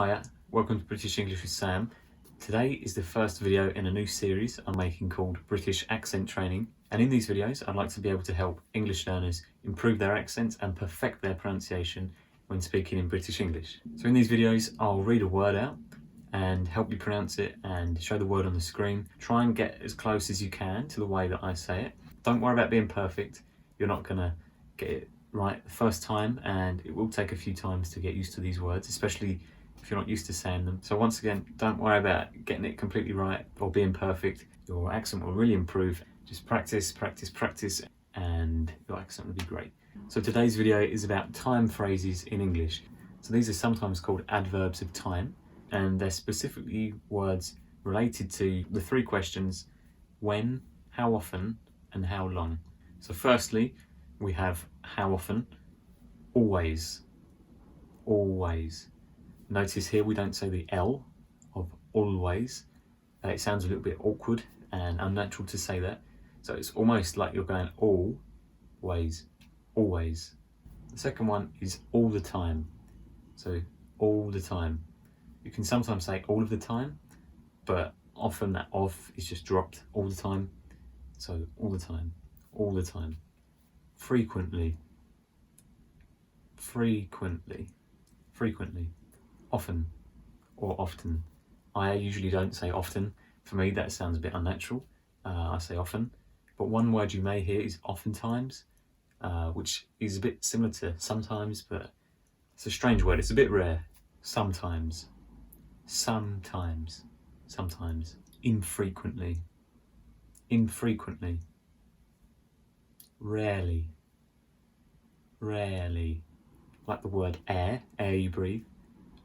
Hiya, welcome to British English with Sam. Today is the first video in a new series I'm making called British Accent Training, and in these videos I'd like to be able to help English learners improve their accents and perfect their pronunciation when speaking in British English. So in these videos I'll read a word out and help you pronounce it and show the word on the screen. Try and get as close as you can to the way that I say it. Don't worry about being perfect. You're not going to get it right the first time, and it will take a few times to get used to these words, especially if you're not used to saying them. So once again, don't worry about getting it completely right or being perfect. Your accent will really improve. Just practice, practice, practice, and your accent will be great. So today's video is about time phrases in English. So these are sometimes called adverbs of time, and they're specifically words related to the three questions: when, how often, and how long. So firstly, we have how often. Always. Always. Notice here we don't say the L of always. It sounds a little bit awkward and unnatural to say that. So it's almost like you're going always, always. The second one is all the time. So all the time. You can sometimes say all of the time, but often that of is just dropped. All the time. So all the time, all the time. Frequently, frequently, frequently. Often or often. I usually don't say often. For me that sounds a bit unnatural. I say often. But one word you may hear is oftentimes, which is a bit similar to sometimes, but it's a strange word. It's a bit rare. Sometimes. Sometimes. Sometimes. Infrequently. Infrequently. Rarely. Rarely. Like the word air you breathe.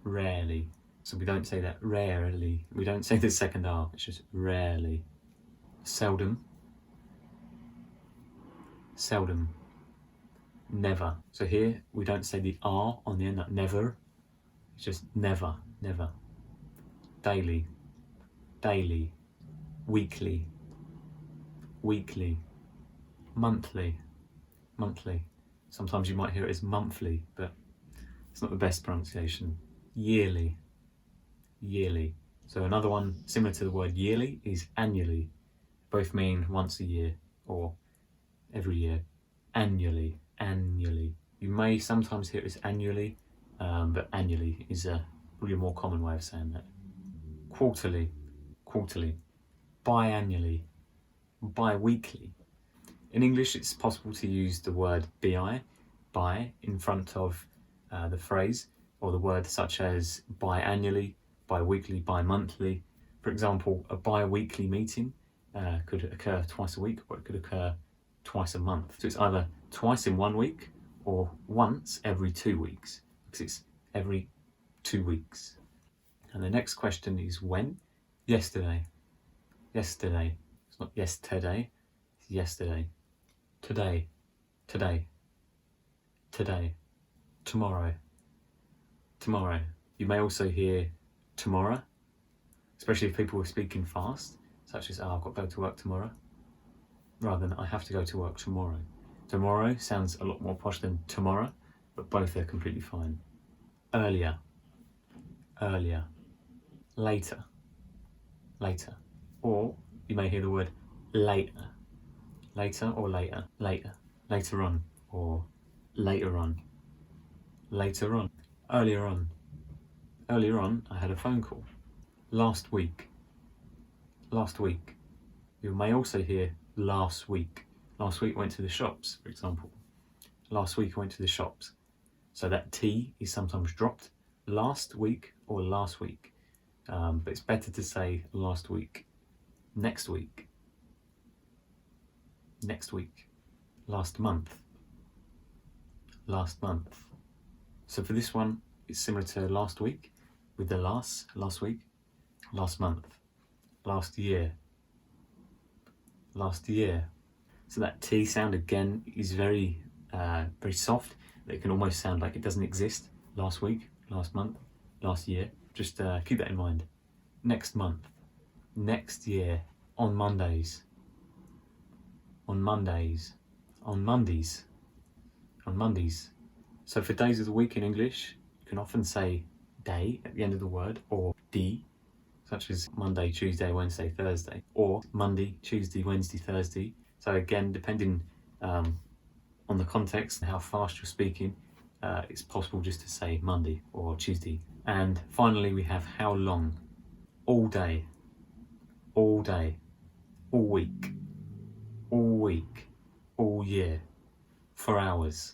Rarely. So we don't say that rarely. We don't say the second R, it's just rarely. Seldom. Seldom. Never. So here we don't say the R on the end, like never. It's just never, never. Daily. Daily. Weekly. Weekly. Monthly. Monthly. Sometimes you might hear it as monthly, but it's not the best pronunciation. Yearly. Yearly. So another one similar to the word yearly is annually. Both mean once a year or every year. Annually. Annually. You may sometimes hear it as annually, but annually is probably a more common way of saying that. Quarterly. Quarterly. Biannually. Bi-weekly. In English it's possible to use the word bi in front of the phrase, or the word such as biannually, bi-weekly, bi-monthly. For example, a bi-weekly meeting could occur twice a week, or it could occur twice a month. So it's either twice in 1 week or once every 2 weeks, because it's every 2 weeks. And the next question is when? Yesterday. Yesterday. It's not yesterday, it's yesterday. Today. Today. Today. Tomorrow. Tomorrow. You may also hear tomorrow, especially if people are speaking fast, such as I've got to go to work tomorrow, rather than I have to go to work tomorrow. Tomorrow sounds a lot more posh than tomorrow, but both are completely fine. Earlier. Earlier. Later. Later. Or you may hear the word later. Later or later. Later. Later on or later on. Later on. Earlier on. Earlier on, I had a phone call. Last week. Last week. You may also hear last week. Last week I went to the shops, for example. Last week I went to the shops. So that T is sometimes dropped. Last week or last week. But it's better to say last week. Next week. Next week. Last month. Last month. So for this one, it's similar to last week, with the last week, last month, last year, last year. So that T sound again is very soft. It can almost sound like it doesn't exist. Last week, last month, last year. Just keep that in mind. Next month, next year, on Mondays, on Mondays, on Mondays, on Mondays. So for days of the week in English, you can often say day at the end of the word, or D, such as Monday, Tuesday, Wednesday, Thursday, or Monday, Tuesday, Wednesday, Thursday. So again, depending on the context and how fast you're speaking, it's possible just to say Monday or Tuesday. And finally, we have how long. All day, all day, all week, all week, all year, for hours,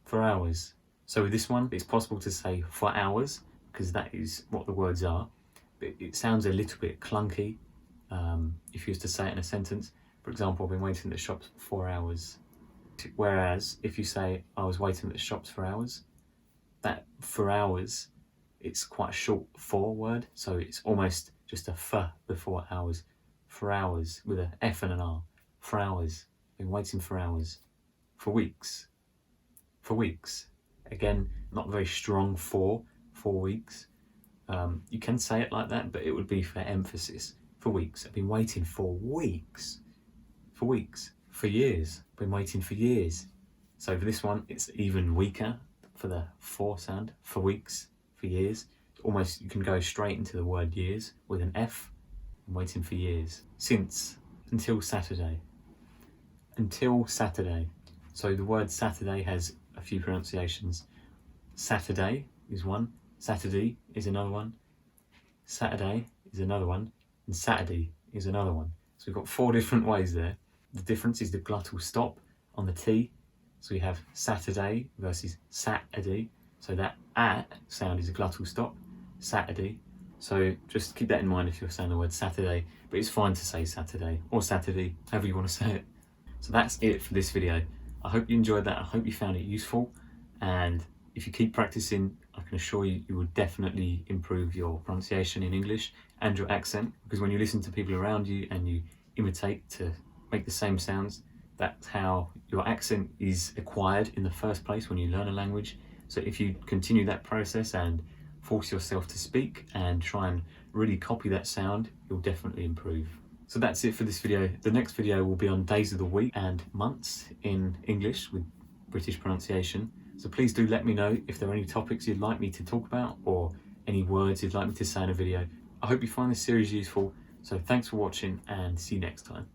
for hours. So with this one, it's possible to say for hours, because that is what the words are. But it sounds a little bit clunky if you was to say it in a sentence. For example, I've been waiting at the shops for 4 hours. Whereas if you say I was waiting at the shops for hours, that for hours, it's quite a short for word, so it's almost just a f before hours. For hours, with a f and an r. For hours. Been waiting for hours. For weeks. For weeks. Again, not very strong for 4 weeks. You can say it like that, but it would be for emphasis. For weeks. I've been waiting for weeks. For weeks. For years. Been waiting for years. So for this one, it's even weaker for the for sound. For weeks. For years. Almost, you can go straight into the word years with an F. I'm waiting for years. Since. Until Saturday. Until Saturday. So the word Saturday has a few pronunciations. Saturday is one. Saturday is another one. Saturday is another one. And Saturday is another one. So we've got 4 different ways there. The difference is the glottal stop on the T. So we have Saturday versus Saturday. So that A sound is a glottal stop. Saturday. So just keep that in mind if you're saying the word Saturday. But it's fine to say Saturday or Saturday, however you want to say it. So that's it for this video. I hope you enjoyed that. I hope you found it useful. And if you keep practicing, I can assure you, you will definitely improve your pronunciation in English and your accent. Because when you listen to people around you and you imitate to make the same sounds, that's how your accent is acquired in the first place when you learn a language. So if you continue that process and force yourself to speak and try and really copy that sound, you'll definitely improve. So that's it for this video. The next video will be on days of the week and months in English with British pronunciation. So please do let me know if there are any topics you'd like me to talk about or any words you'd like me to say in a video. I hope you find this series useful. So thanks for watching and see you next time.